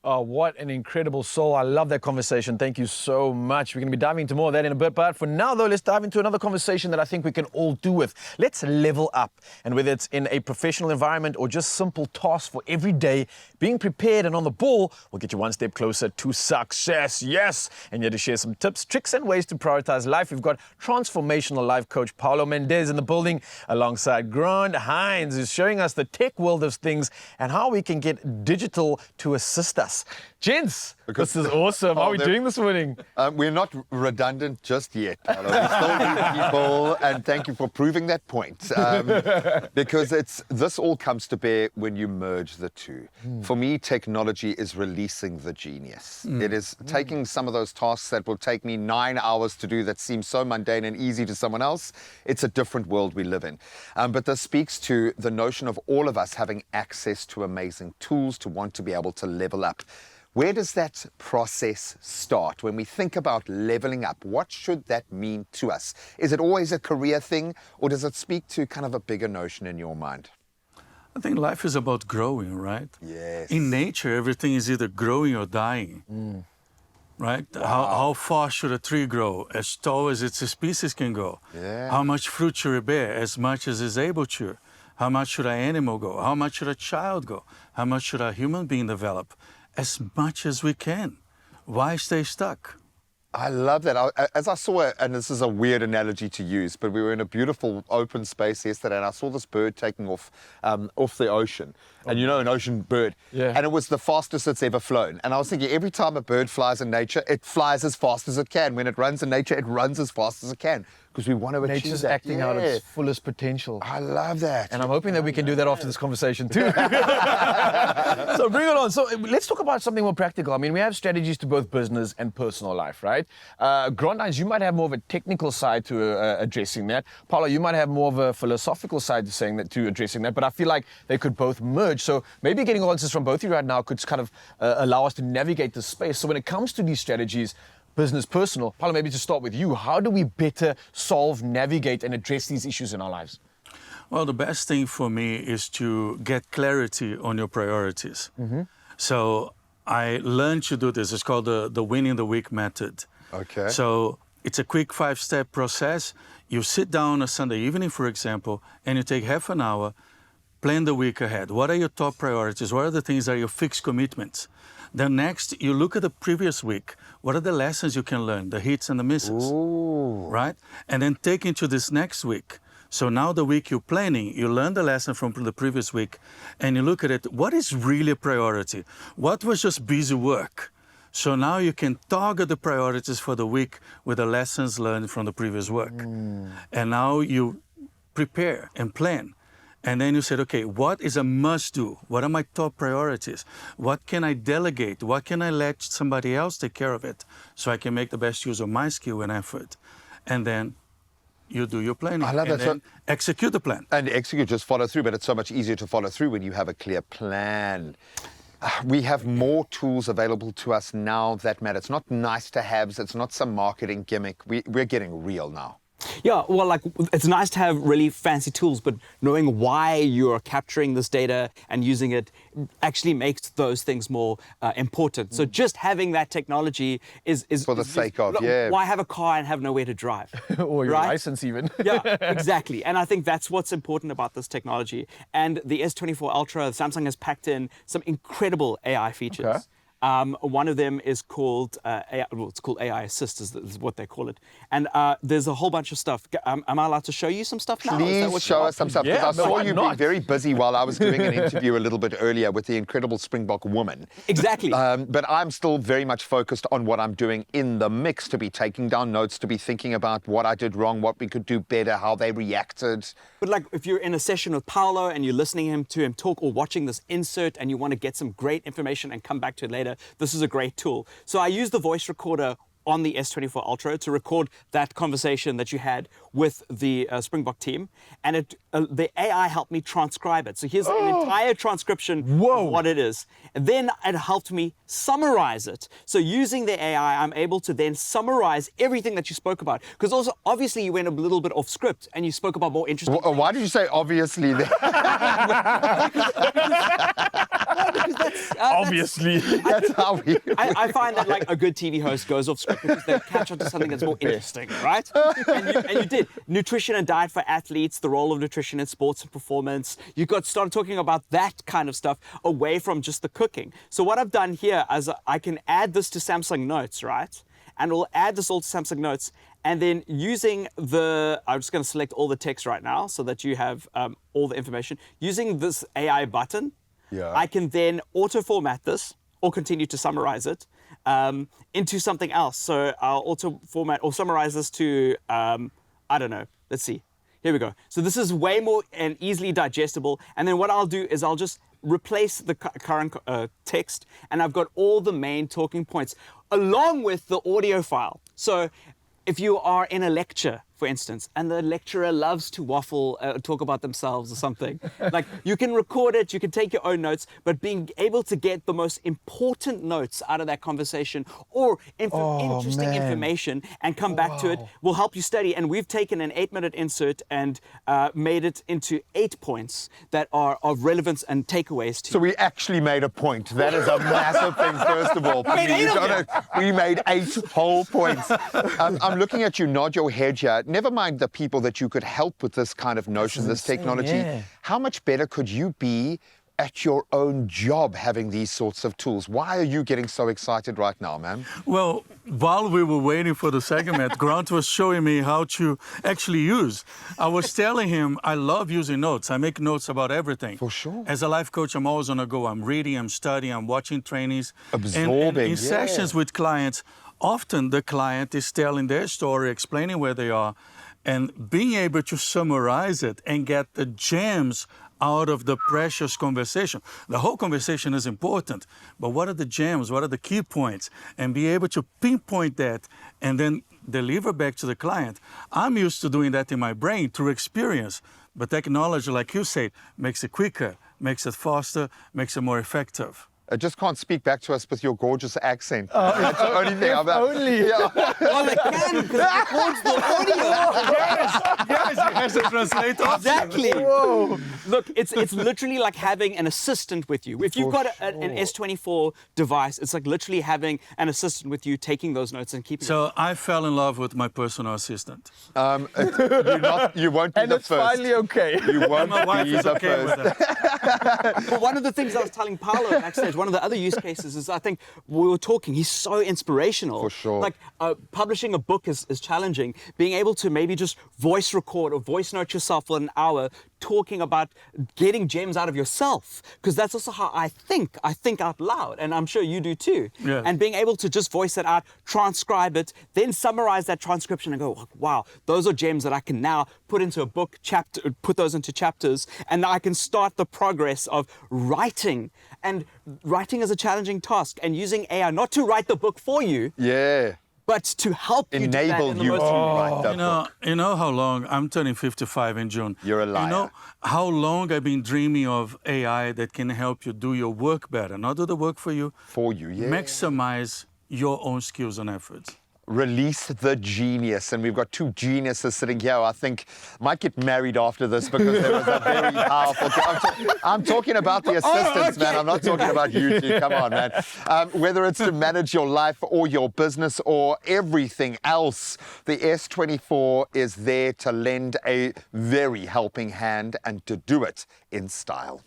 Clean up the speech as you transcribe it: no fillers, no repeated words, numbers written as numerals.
Oh, what an incredible soul. I love that conversation. Thank you so much. We're going to be diving into more of that in a bit. But for now, though, let's dive into another conversation that I think we can all do with. Let's level up. And whether it's in a professional environment or just simple tasks for every day, being prepared and on the ball will get you one step closer to success. Yes. And here to share some tips, tricks, and ways to prioritize life, we've got transformational life coach Paulo Mendez in the building alongside Grant Hines, who's showing us the tech world of things and how we can get digital to assist us. Gents, this is awesome. How are we doing this morning? We're not redundant just yet. We still need people, and thank you for proving that point. Because this all comes to bear when you merge the two. For me, technology is releasing the genius. It is taking some of those tasks that will take me 9 hours to do that seem so mundane and easy to someone else. It's a different world we live in. But this speaks to the notion of all of us having access to amazing tools to want to be able to level up. Where does that process start? When we think about leveling up, what should that mean to us? Is it always a career thing, or does it speak to kind of a bigger notion in your mind? I think life is about growing, right? Yes. In nature, everything is either growing or dying, right? Wow. How far should a tree grow? As tall as its species can go. Yeah. How much fruit should it bear? As much as it's able to. How much should an animal go? How much should a child go? How much should a human being develop? As much as we can. Why stay stuck? I love that. As I saw it, and this is a weird analogy to use, but we were in a beautiful open space yesterday, and I saw this bird taking off the ocean. And you know, an ocean bird. Yeah. And it was the fastest it's ever flown. And I was thinking, every time a bird flies in nature, it flies as fast as it can. When it runs in nature, it runs as fast as it can. Because we want to achieve Nature's that. acting out its fullest potential. I love that. And I'm hoping that we can do that after this conversation too. So bring it on. So let's talk about something more practical. I mean, we have strategies to both business and personal life, right? Grant Hines, you might have more of a technical side to addressing that. Paulo, you might have more of a philosophical side to addressing that. But I feel like they could both merge. So maybe getting answers from both of you right now could kind of allow us to navigate this space. So when it comes to these strategies, business, personal, Paulo, maybe to start with you, how do we better solve, navigate, and address these issues in our lives? Well, the best thing for me is to get clarity on your priorities. So I learned to do this. It's called the winning the week method. Okay. So it's a quick 5-step process. You sit down a Sunday evening, for example, and you take half an hour, plan the week ahead. What are your top priorities? What are the things that are your fixed commitments? Then next, you look at the previous week. What are the lessons you can learn, the hits and the misses, right? And then take into this next week. So now the week you're planning, you learn the lesson from the previous week, and you look at it, what is really a priority? What was just busy work? So now you can target the priorities for the week with the lessons learned from the previous work. And now you prepare and plan. And then you said, okay, what is a must do? What are my top priorities? What can I delegate? What can I let somebody else take care of it so I can make the best use of my skill and effort? And then you do your planning. I love and that. then execute the plan. And execute, just follow through, but it's so much easier to follow through when you have a clear plan. We have more tools available to us now that matter. It's not nice to haves. It's not some marketing gimmick. We're getting real now. Yeah, well, like, it's nice to have really fancy tools, but knowing why you're capturing this data and using it actually makes those things more important. So just having that technology is For the sake of, yeah. Why have a car and have nowhere to drive? Or your right? license even. Yeah, exactly. And I think that's what's important about this technology. And the S24 Ultra, Samsung has packed in some incredible AI features. Okay. One of them is called AI, well, it's called AI Assist, is what they call it. And there's a whole bunch of stuff. Am I allowed to show you some stuff now? Please show us some stuff, because Yeah, I saw why you not? being very busy while I was doing an interview a little bit earlier with the incredible Springbok woman. Exactly. But I'm still very much focused on what I'm doing in the mix, to be taking down notes, to be thinking about what I did wrong, what we could do better, how they reacted. But like, if you're in a session with Paulo and you're listening to him talk, or watching this insert and you want to get some great information and come back to it later, this is a great tool. So I use the voice recorder on the S24 Ultra to record that conversation that you had with the Springbok team, and the AI helped me transcribe it. So here's an entire transcription Whoa. of what it is. And then it helped me summarize it. So using the AI, I'm able to then summarize everything that you spoke about. Because also, obviously, you went a little bit off script and you spoke about more interesting things. Why did you say obviously there? Obviously. That's how we... I find that like a good TV host goes off script because they catch on to something that's more interesting, right? And you did. Nutrition and diet for athletes, the role of nutrition in sports and performance. You started talking about that kind of stuff away from just the cooking. So what I've done here is I can add this to Samsung Notes, right? And we'll add this all to Samsung Notes. And then using I'm just going to select all the text right now so that you have all the information. Using this AI button, I can then auto-format this or continue to summarize it into something else. So I'll auto-format or summarize this to, I don't know, let's see. Here we go. So this is way more and easily digestible. And then what I'll do is I'll just replace the current text, and I've got all the main talking points along with the audio file. So if you are in a lecture, for instance, and the lecturer loves to waffle, talk about themselves or something, like you can record it, you can take your own notes, but being able to get the most important notes out of that conversation or interesting information and come back to it will help you study. And we've taken an 8-minute insert and made it into 8 points that are of relevance and takeaways to So we actually made a point. That is a massive thing, first of all. We made 8 whole points. I'm looking at you nod your head here. Never mind the people that you could help with this kind of notion, this technology. Yeah. How much better could you be at your own job having these sorts of tools? Why are you getting so excited right now, man? Well, while we were waiting for the segment, Grant was showing me how to actually use. I was telling him I love using notes. I make notes about everything. For sure. As a life coach, I'm always on the go. I'm reading, I'm studying, I'm watching trainings. Absorbing, and in sessions with clients, often the client is telling their story, explaining where they are, and being able to summarize it and get the gems out of the precious conversation. The whole conversation is important, but what are the gems? What are the key points? And be able to pinpoint that and then deliver back to the client. I'm used to doing that in my brain through experience, but technology, like you said, makes it quicker, makes it faster, makes it more effective. I just can't speak back to us with your gorgeous accent. That's the only thing. Only. Yeah. Well, it can, because it records the audio. Yes, it has a translator. Exactly. Whoa. Look, it's literally like having an assistant with you. If you've got an S24 device, it's like literally having an assistant with you taking those notes and keeping So I fell in love with my personal assistant. You won't be And the it's first. finally okay. You won't My wife be is the okay first. with that. But one of the things I was telling Paolo backstage, one of the other use cases is I think we were talking, he's so inspirational. For sure. Like publishing a book is challenging. Being able to maybe just voice record or voice note yourself for an hour talking about getting gems out of yourself, because that's also how I think out loud, and I'm sure you do too. Yeah. And being able to just voice it out, transcribe it, then summarize that transcription and go, wow, those are gems that I can now put into a book chapter, put those into chapters, and now I can start the progress of writing. And writing is a challenging task, and using AI not to write the book for you, Yeah. but to help you do that Enable in the you most to write that book. You know how long, I'm turning 55 in June. You're a liar. You know how long I've been dreaming of AI that can help you do your work better, not do the work for you. For you, yeah. Maximize your own skills and efforts. Release the genius. And we've got 2 geniuses sitting here who I think might get married after this because there was a very powerful... I'm talking about the assistants, man. I'm not talking about you two. Come on, man. Whether it's to manage your life or your business or everything else, the S24 is there to lend a very helping hand and to do it in style.